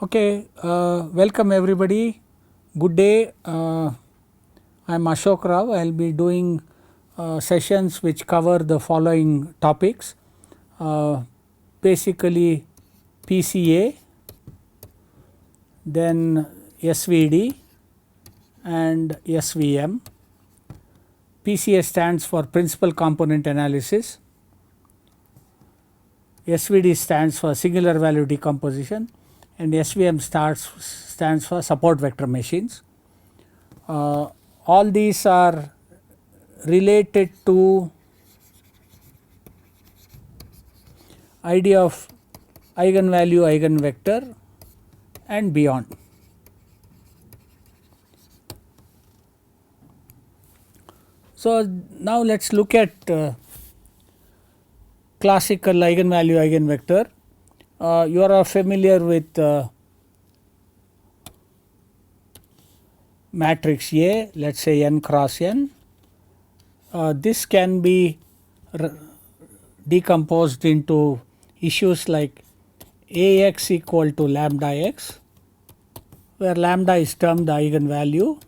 Okay, welcome everybody. Good day. I am Ashok Rao. I will be doing sessions which cover the following topics. Basically PCA, then SVD and SVM. PCA stands for Principal Component Analysis. SVD stands for Singular Value Decomposition, and SVM stands for Support Vector Machines. All these are related to idea of eigenvalue, eigenvector and beyond. So, now let us look at classical eigenvalue, eigenvector. You are familiar with matrix A, let us say n cross n. This can be decomposed into issues like Ax equal to lambda x, where lambda is termed the eigenvalue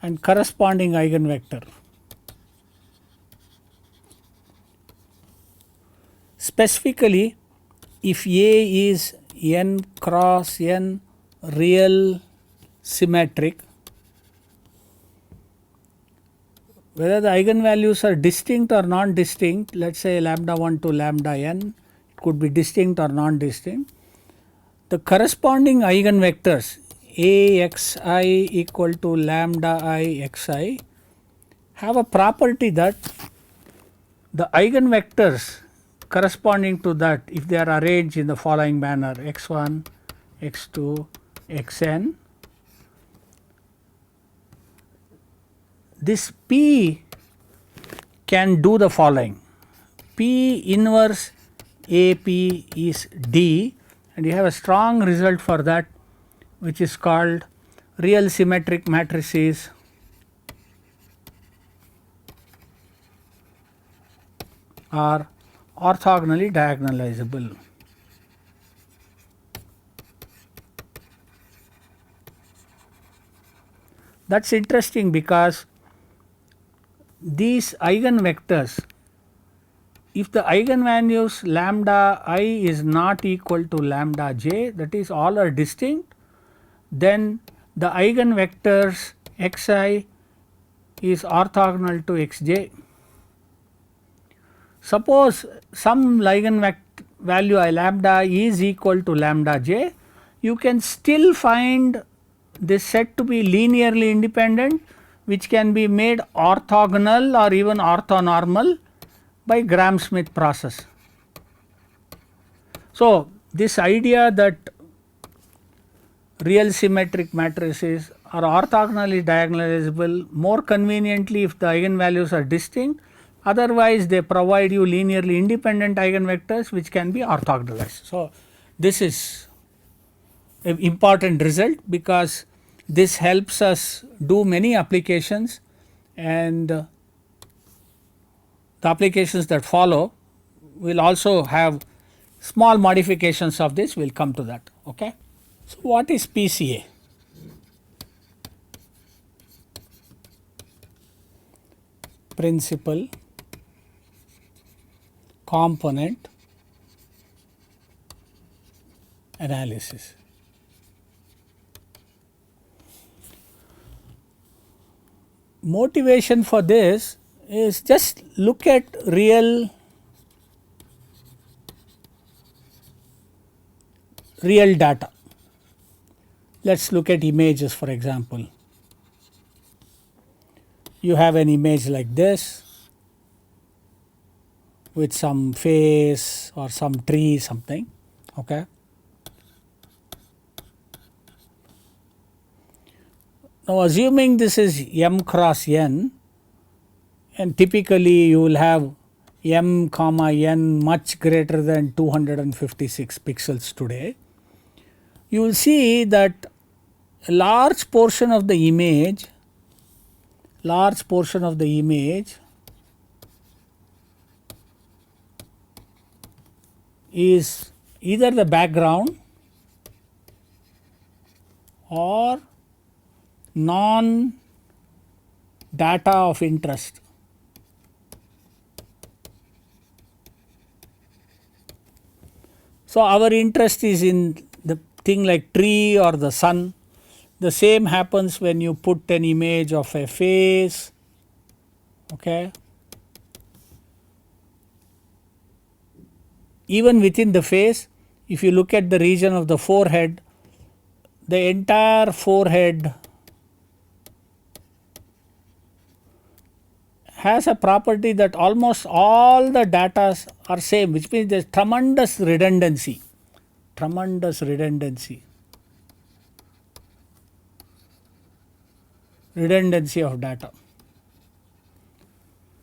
and corresponding eigenvector. Specifically, if A is n cross n real symmetric, whether the eigenvalues are distinct or non-distinct, let us say lambda 1 to lambda n, it could be distinct or non-distinct. The corresponding eigenvectors Axi equal to lambda I xi have a property that the eigenvectors corresponding to that, if they are arranged in the following manner x1, x2, xn, this P can do the following. P inverse AP is D, and you have a strong result for that, which is called real symmetric matrices are orthogonally diagonalizable. That is interesting because these eigenvectors, if the eigenvalues lambda I is not equal to lambda j, that is all are distinct, then the eigenvectors xi is orthogonal to xj. Suppose some eigenvalue I lambda is equal to lambda j, you can still find this set to be linearly independent, which can be made orthogonal or even orthonormal by Gram-Schmidt process. So, this idea that real symmetric matrices are orthogonally diagonalizable more conveniently if the eigenvalues are distinct, otherwise they provide you linearly independent eigenvectors which can be orthogonalized. So, this is an important result because this helps us do many applications, and the applications that follow will also have small modifications of this, we will come to that. Okay. So, what is PCA? Principal Component Analysis. Motivation for this is just look at real data. Let us look at images, for example. You have an image like this with some face or some tree, something. Okay. Now, assuming this is m cross n, and typically you will have m comma n much greater than 256 pixels today, you will see that a large portion of the image is either the background or non data of interest. So our interest is in the thing like tree or the sun. The same happens when you put an image of a face, okay. Even within the face, if you look at the region of the forehead, the entire forehead has a property that almost all the data are same, which means there is tremendous redundancy, redundancy of data.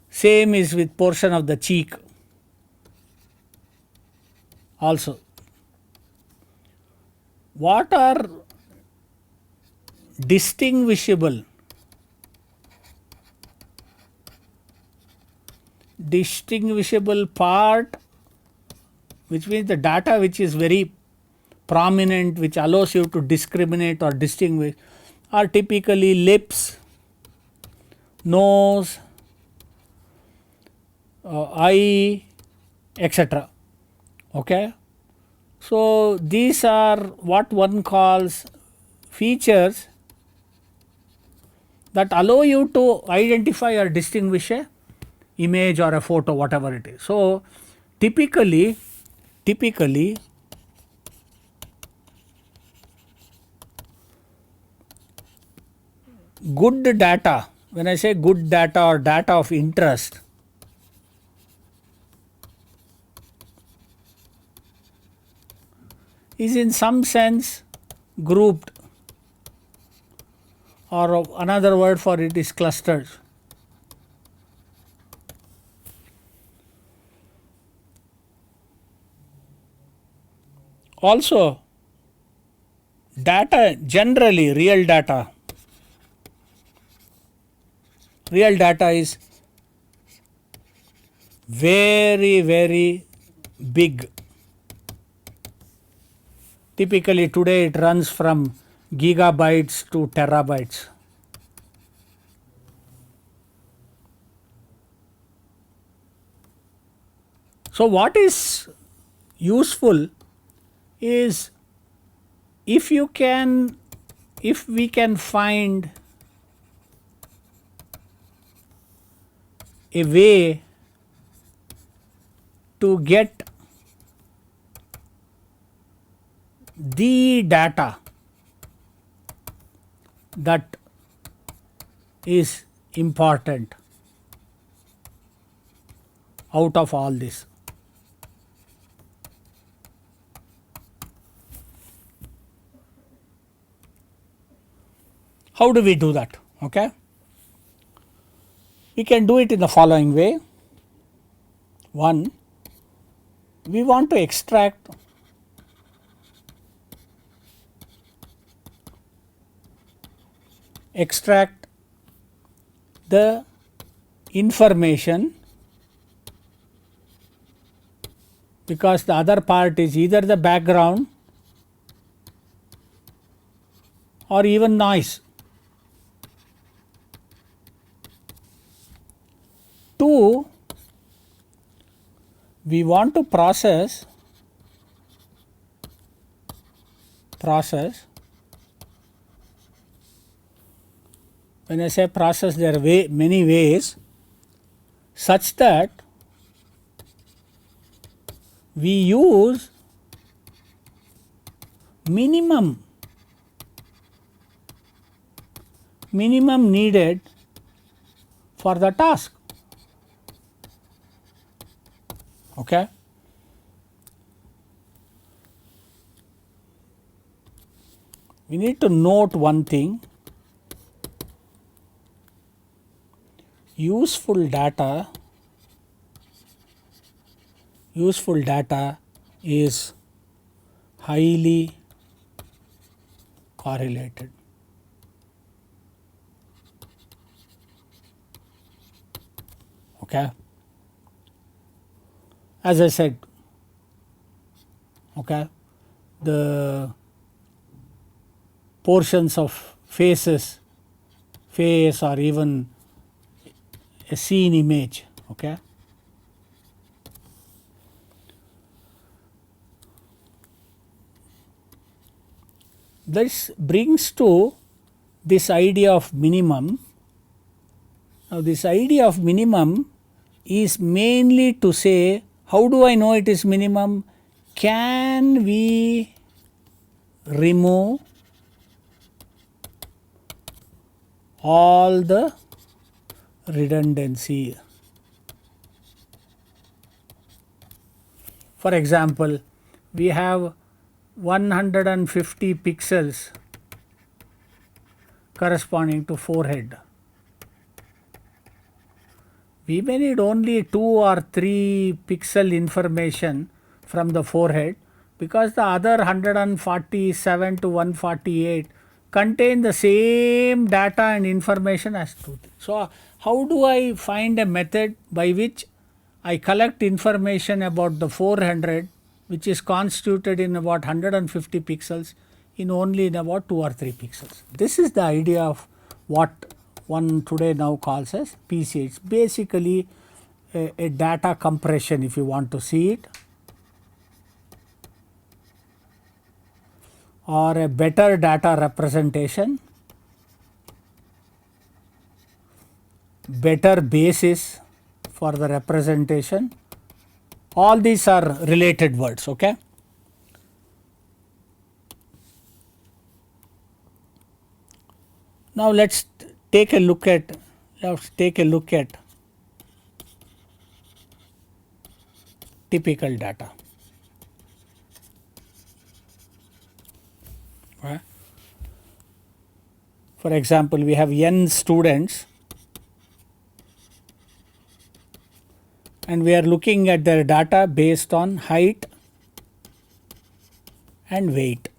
Same is with portion of the cheek also. What are distinguishable part, which means the data which is very prominent, which allows you to discriminate or distinguish, are typically lips, nose, eye, etc. Okay. So these are what one calls features that allow you to identify or distinguish a image or a photo, whatever it is. So typically good data, when I say good data or data of interest, is in some sense grouped, or another word for it is clustered. Also, data, generally real data is very big. Typically today it runs from gigabytes to terabytes. So what is useful is if we can find a way to get the data that is important out of all this. How do we do that? Okay. We can do it in the following way. One, we want to extract the information, because the other part is either the background or even noise. Two, we want to process when I say process, there are many ways, such that we use minimum needed for the task. Okay. We need to note one thing: useful data is highly correlated. Okay. As I said, okay, the portions of face or even a scene image, okay. This brings to this idea of minimum. Now this idea of minimum is mainly to say, how do I know it is minimum? Can we remove all the redundancy? For example, we have 150 pixels corresponding to forehead. We may need only 2 or 3 pixel information from the forehead, because the other 147 to 148 contain the same data and information as tooth. So how do I find a method by which I collect information about the 400, which is constituted in about 150 pixels, in only in about 2 or 3 pixels? This is the idea of what one today now calls as PCA. It's basically a data compression, if you want to see it, or a better data representation, better basis for the representation. All these are related words, okay. Now let's take a look at typical data. Right. For example, we have n students and we are looking at their data based on height and weight.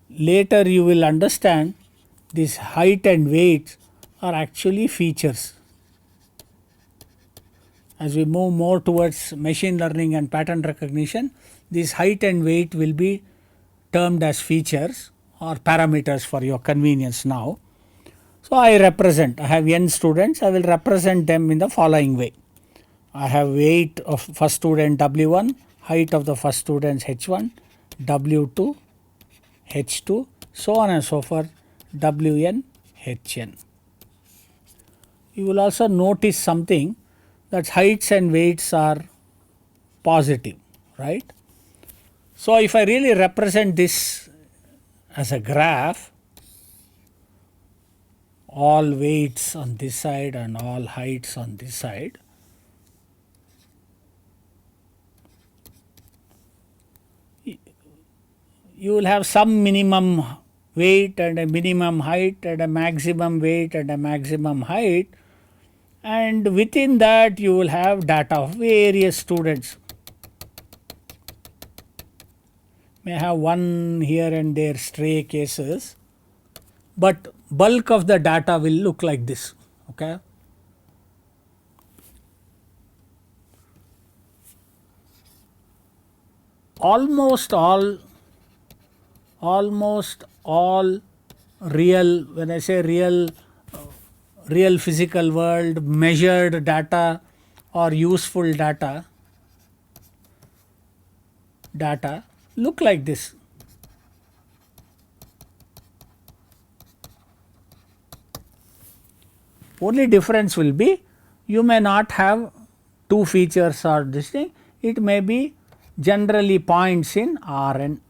Later you will understand this height and weight are actually features. As we move more towards machine learning and pattern recognition, this height and weight will be termed as features or parameters for your convenience now. So I have n students, I will represent them in the following way. I have weight of first student W1, height of the first students H1, W2, H2, so on and so forth, Wn, Hn. You will also notice something, that heights and weights are positive, right. So if I really represent this as a graph, all weights on this side and all heights on this side, you will have some minimum weight and a minimum height and a maximum weight and a maximum height, and within that you will have data of various students. May have one here and there stray cases, but bulk of the data will look like this, okay. Almost all real, when I say real physical world measured data or useful data look like this. Only difference will be, you may not have two features or this thing, it may be generally points in Rn.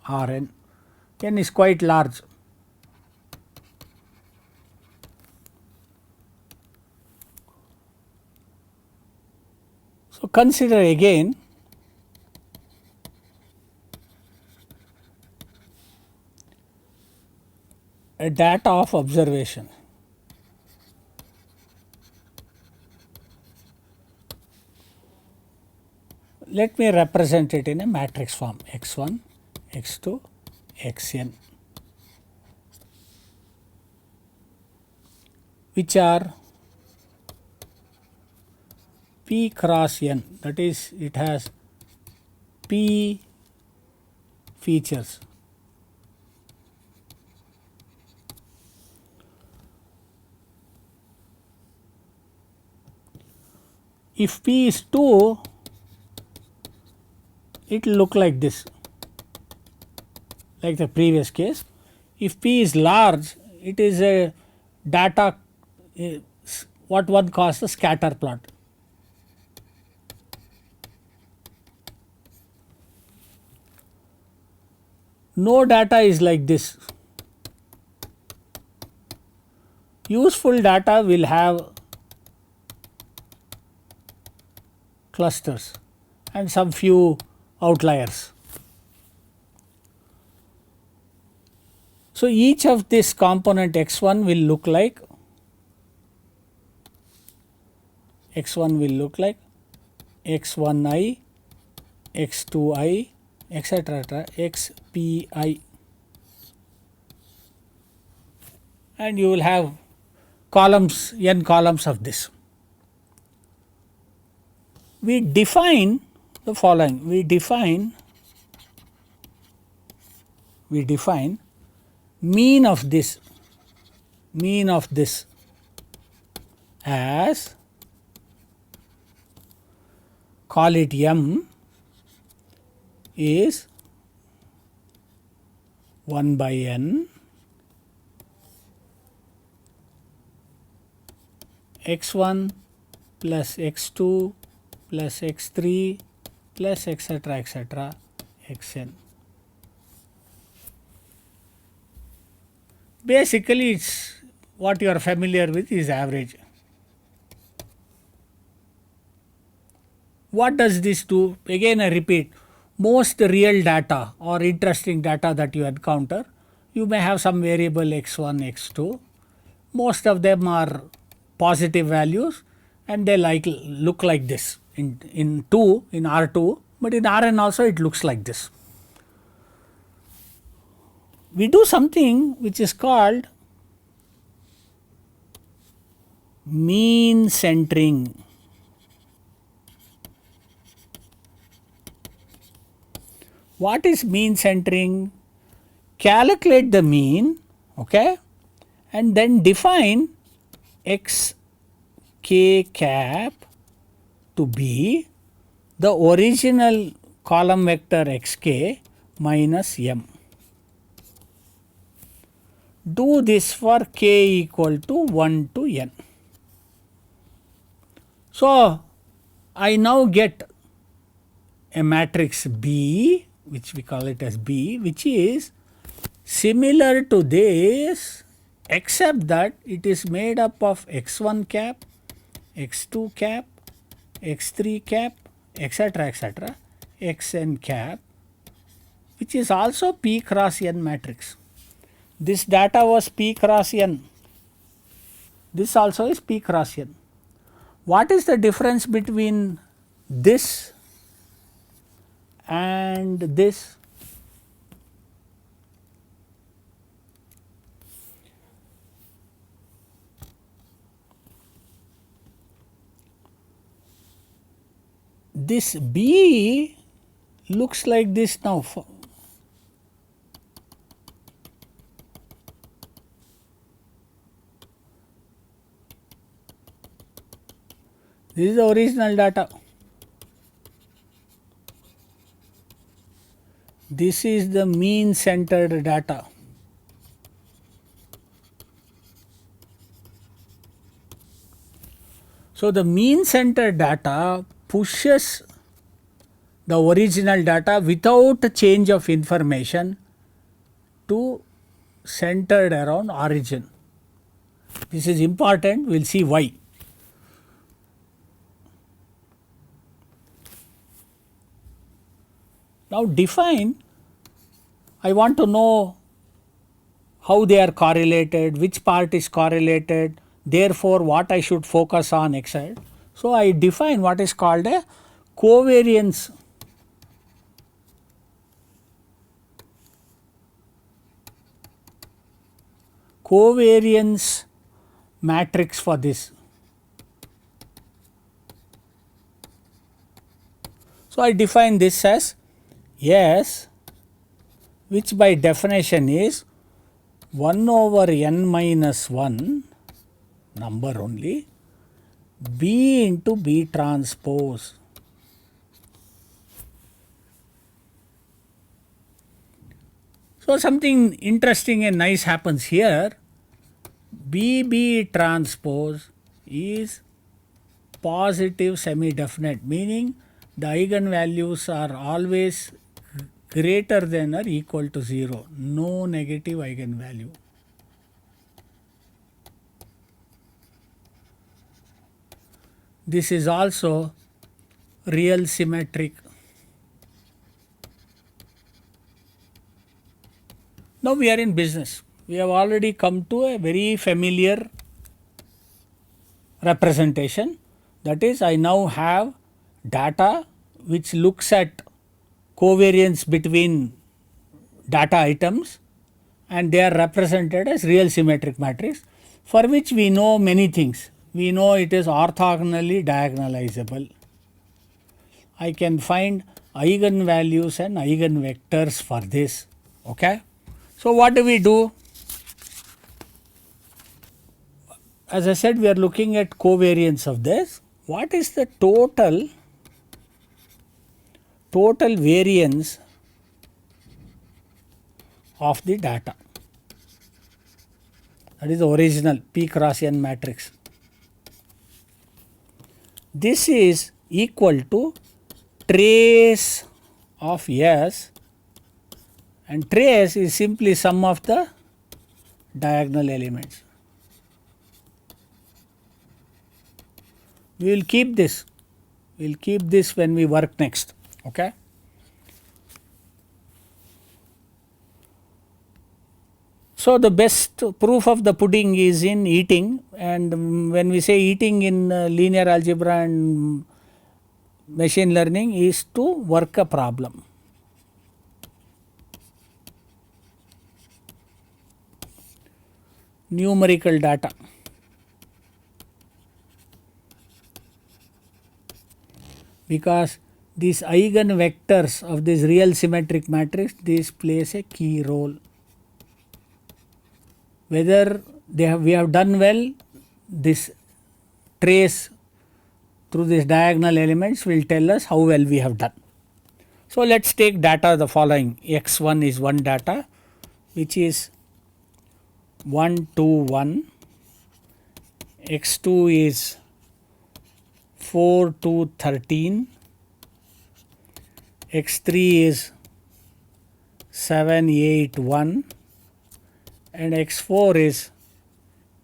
Rn. N is quite large. So consider again a data of observation. Let me represent it in a matrix form: x1, x2, xn. which are P cross N, that is it has P features. If P is 2, it will look like this, like the previous case. If P is large, it is a data, what one calls the scatter plot. No data is like this. Useful data will have clusters and some few outliers. So, each of this component x1 will look like x1i, x2i, etc. xpi, and you will have columns, n columns of this. We define the following, we define mean of this as, call it m, is 1 by n x1 plus x2 plus x3 plus etc. xn. Basically, it is what you are familiar with is average. What does this do? Again I repeat, most real data or interesting data that you encounter, you may have some variable x1, x2. Most of them are positive values and they look like this in R2, but in Rn also it looks like this. We do something which is called mean centering. What is mean centering? Calculate the mean, okay, and then define x k cap to be the original column vector xk minus m. Do this for k equal to 1 to n. So, I now get a matrix B, which we call it as B, which is similar to this, except that it is made up of x1 cap, x2 cap, x3 cap, etc. xn cap, which is also P cross n matrix. This data was P cross n. This also is P cross n. What is the difference between this and this? This B looks like this now. This is the original data. This is the mean centered data. So, the mean centered data pushes the original data without change of information to centered around origin. This is important, we will see why. Now define, I want to know how they are correlated, which part is correlated, therefore what I should focus on, etc. So, I define what is called a covariance matrix for this. So I define this as S, which by definition is 1 over n minus 1 number only, B into B transpose. So something interesting and nice happens here. BB transpose is positive semi-definite, meaning the eigenvalues are always greater than or equal to 0, no negative eigenvalue. This is also real symmetric. Now we are in business. We have already come to a very familiar representation. That is, I now have data which looks at covariance between data items, and they are represented as real symmetric matrix, for which we know many things. We know it is orthogonally diagonalizable. I can find eigenvalues and eigenvectors for this. Okay. So what do we do? As I said, we are looking at covariance of this. What is the total variance of the data? That is the original P cross N matrix. This is equal to trace of S, and trace is simply sum of the diagonal elements. We will keep this. We will keep this when we work next. Okay. So the best proof of the pudding is in eating, and when we say eating in linear algebra and machine learning is to work a problem. Numerical data. Because these eigenvectors of this real symmetric matrix, this plays a key role. Whether we have done well, this trace through these diagonal elements will tell us how well we have done. So let us take data the following. X1 is one data which is 1 2 1, X2 is 4 2 13, X3 is 7 8 1, and X4 is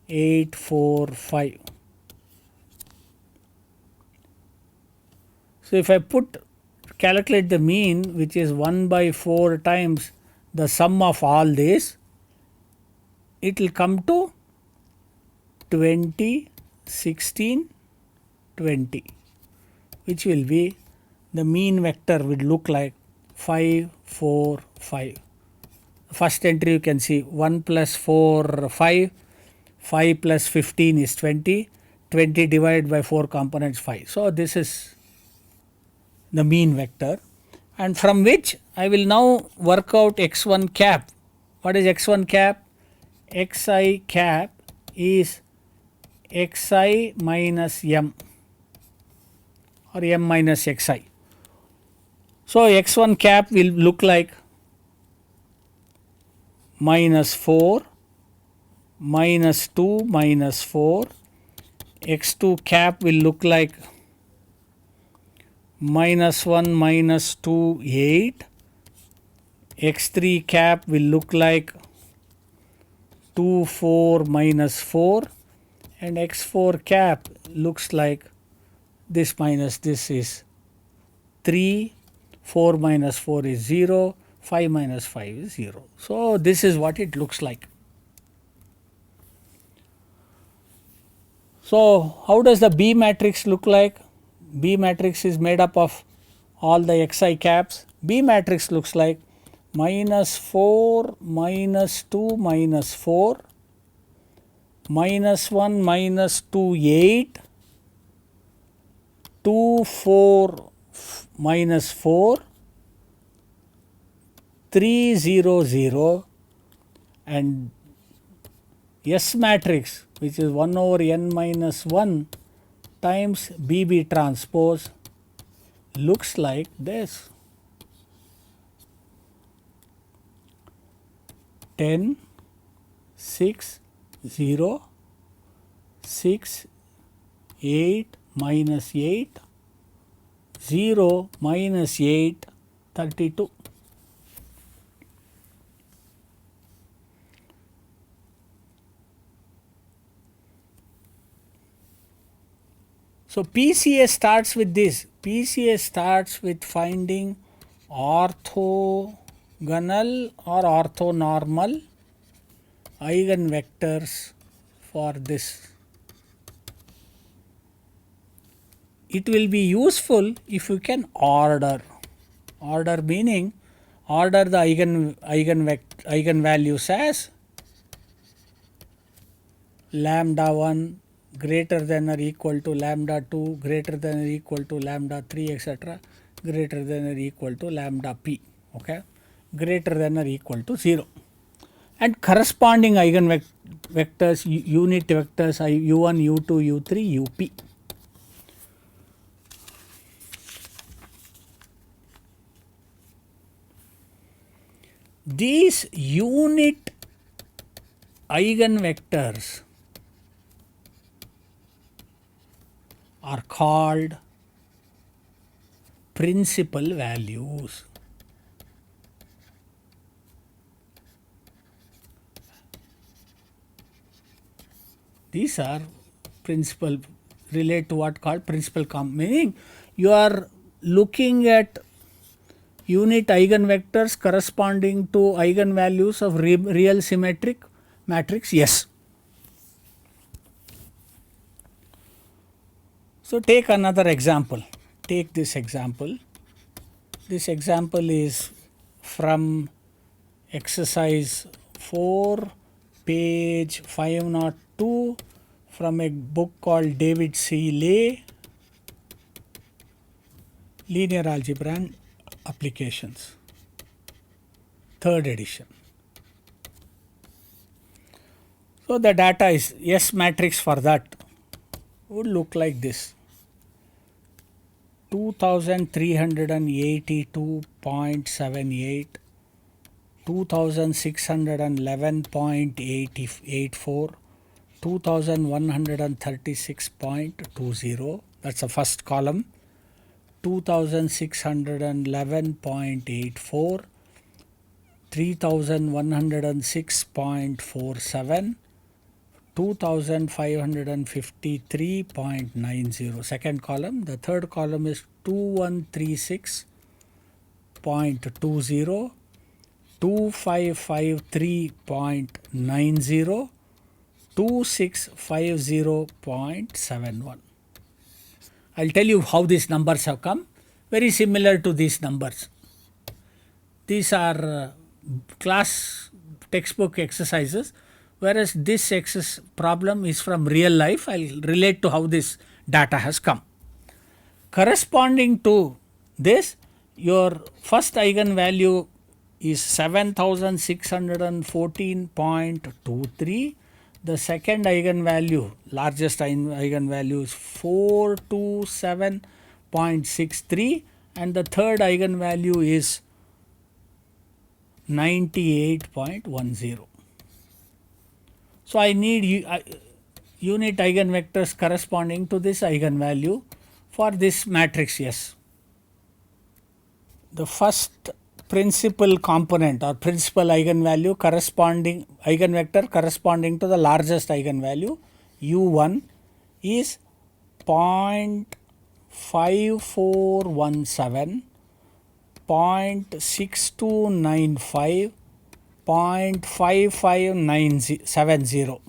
8 4 5. So if I calculate the mean, which is 1 by 4 times the sum of all this, it will come to 20 16 20, which will be the mean vector would look like 5 4 5. First entry you can see 1 plus 4 5, 5 plus 15 is 20, 20 divided by 4 components 5. So this is the mean vector, and from which I will now work out x1 cap. What is x1 cap? Xi cap is xi minus m, or m minus xi. So x1 cap will look like minus 4 minus 2 minus 4, x2 cap will look like minus 1 minus 2 8, x3 cap will look like 2 4 minus 4, and x4 cap looks like this minus this is 3, 4 minus 4 is 0, 5 minus 5 is 0. So this is what it looks like. So how does the B matrix look like? B matrix is made up of all the xi caps. B matrix looks like minus 4 minus 2 minus 4 -1 -2 8, 2 4 -4, 3 0 0, and S matrix, which is 1 over n minus 1 times BB transpose, looks like this: 10 6 0 6 8 minus 8 0 minus 8 32. So PCA starts with this. PCA starts with finding orthogonal or orthonormal eigenvectors for this. It will be useful if you can order. Order meaning order the eigenvalues as lambda 1 greater than or equal to lambda 2 greater than or equal to lambda 3 etc. greater than or equal to lambda p, okay, greater than or equal to 0, and corresponding eigenvectors, unit vectors u1 u2 u3 up. These unit eigenvectors are called principal values. These are principal, relate to what called principal meaning you are looking at unit eigenvectors corresponding to eigenvalues of real symmetric matrix S. So take another example. Take this example. This example is from exercise 4, page 502, from a book called David C. Lay, Linear Algebra and Applications, 3rd edition. So the data is S matrix for that would look like this: 2382.78, 2611.84, 2136.20. That's the first column. 2611.84, 3106.47, 2553.90, second column. The third column is 2136.20, 2553.90, 2650.71. I will tell you how these numbers have come. Very similar to these numbers. These are class textbook exercises, whereas this problem is from real life. I will relate to how this data has come. Corresponding to this, your first eigenvalue is 7614.23. The second eigenvalue, largest eigenvalue, is 427.63, and the third eigenvalue is 98.10. So I need unit eigenvectors corresponding to this eigenvalue for this matrix S. The first principal component or principal eigenvalue corresponding eigenvector corresponding to the largest eigenvalue u1 is 0.5417, 0.6295, 0.5570.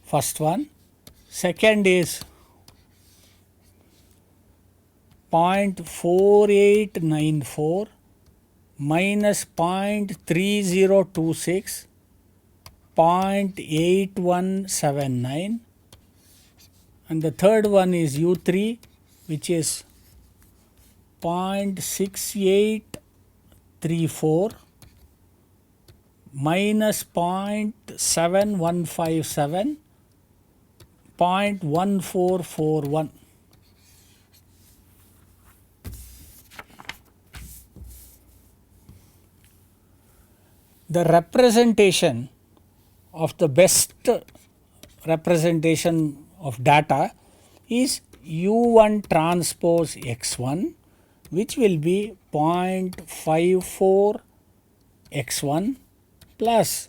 First one. Second is 0.4894 minus 0.3026, 0.8179, and the third one is U3, which is 0.6834 minus 0.7157, 0.1441. The representation of the best representation of data is U1 transpose X1, which will be 0.54 X1 plus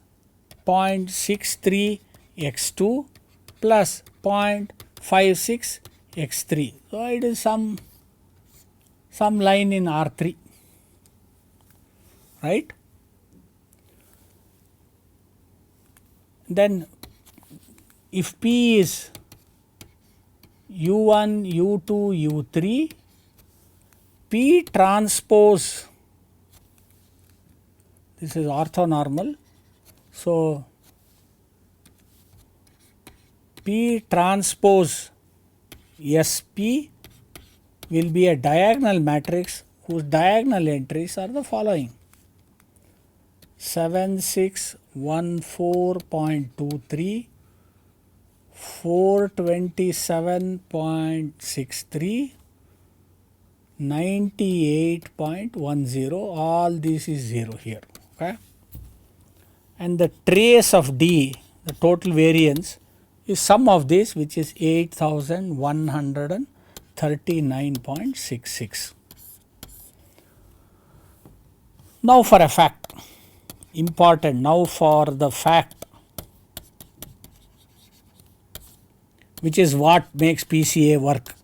0.63 X2 plus 0.56 X3. So it is some line in R3, right? Then if P is U1, U2, U3, P transpose, this is orthonormal, so P transpose SP will be a diagonal matrix whose diagonal entries are the following: 7614.23, 427.63, 98.10, all this is 0 here, okay. And the trace of D, the total variance, is sum of this, which is 8139.66. Now for a fact, important, now for the fact, which is what makes PCA work.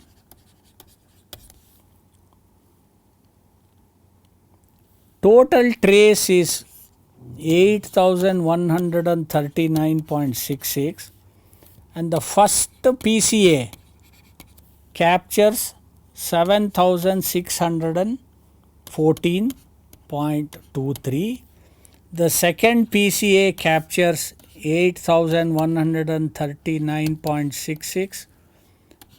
Total trace is 8139.66, and the first PCA captures 7614.23, the second PCA captures 8139.66,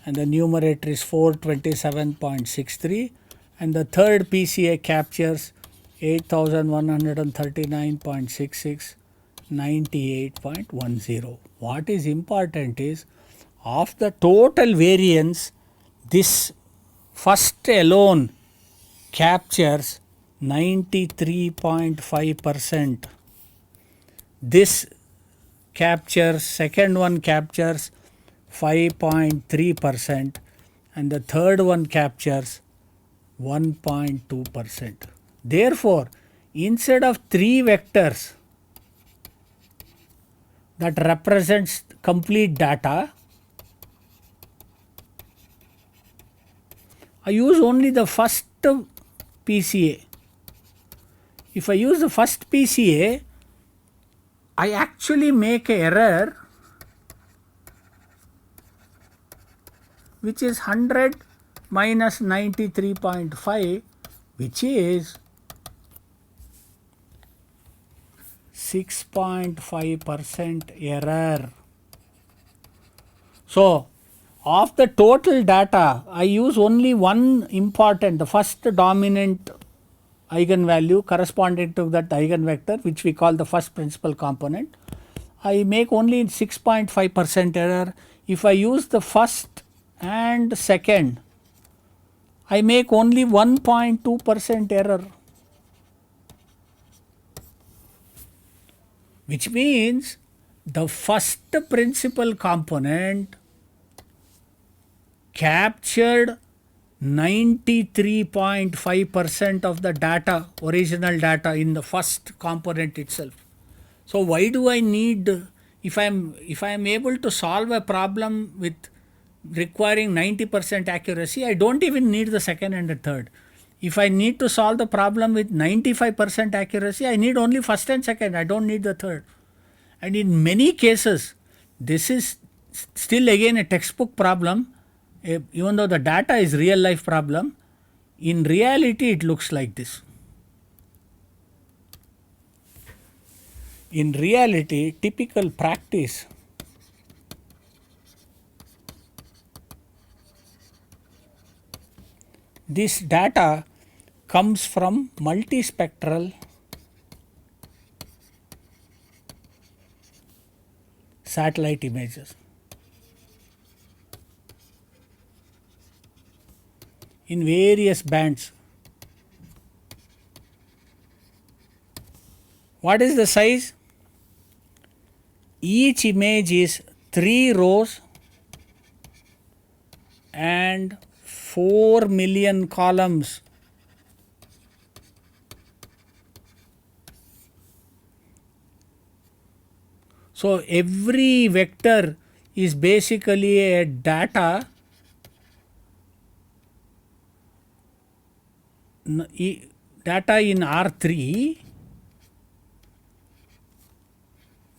and the numerator is 427.63, and the third PCA captures 8139.66, 98.10. What is important is, of the total variance, this first alone captures 93.5%. This captures, second one captures 5.3%, and the third one captures 1.2%. Therefore, instead of 3 vectors that represents complete data, I use only the first PCA. If I use the first PCA, I actually make an error which is 100 minus 93.5, which is 6.5% error. So, of the total data, I use only one important, the first dominant eigenvalue corresponding to that eigenvector, which we call the first principal component. I make only 6.5% error. If I use the first and second, I make only 1.2% error, which means the first principal component captured 93.5% of the data, original data in the first component itself. So why do I need, if I am able to solve a problem with requiring 90% accuracy, I don't even need the second and the third. If I need to solve the problem with 95% accuracy, I need only first and second, I don't need the third. And in many cases, this is still again a textbook problem, even though the data is real life problem. In reality, it looks like this. In reality, typical practice this data comes from multispectral satellite images. In various bands. What is the size? Each image is 3 rows and 4 million columns. So every vector is basically a data in R3,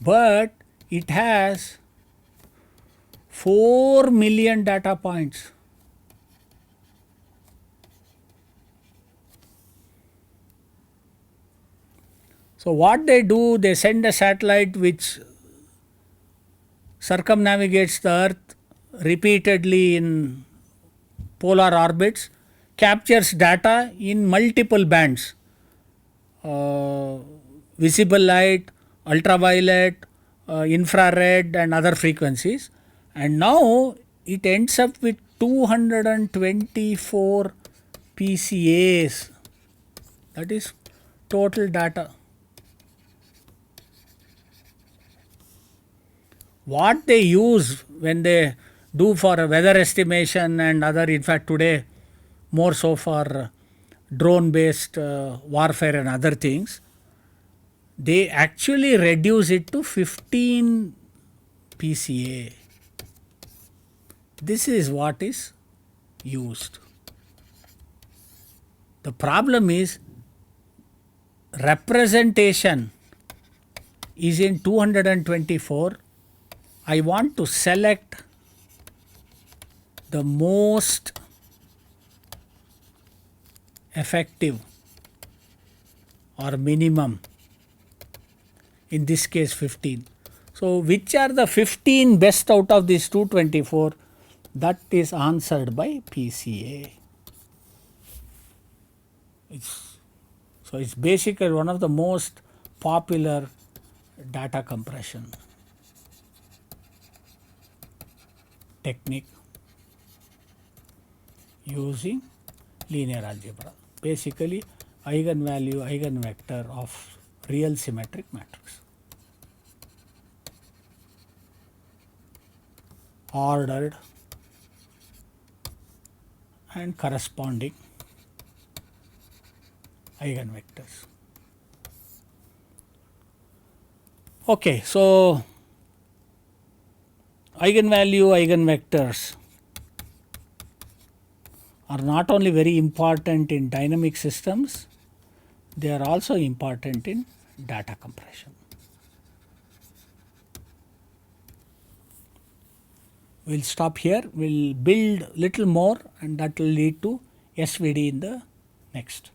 but it has 4 million data points. So what they do, they send a satellite which circumnavigates the Earth repeatedly in polar orbits, captures data in multiple bands, visible light, ultraviolet, infrared and other frequencies, and now it ends up with 224 PCAs, that is total data. What they use when they do for a weather estimation and other, in fact today more so for drone based warfare and other things, they actually reduce it to 15 PCA. This is what is used. The problem is representation is in 224. I want to select the most effective or minimum, in this case 15. So which are the 15 best out of these 224? That is answered by PCA. So it's basically one of the most popular data compression technique using linear algebra, basically eigenvalue eigenvector of real symmetric matrix, ordered and corresponding eigenvectors. Okay, so eigenvalue eigenvectors are not only very important in dynamic systems, they are also important in data compression. We will stop here, we will build little more and that will lead to SVD in the next.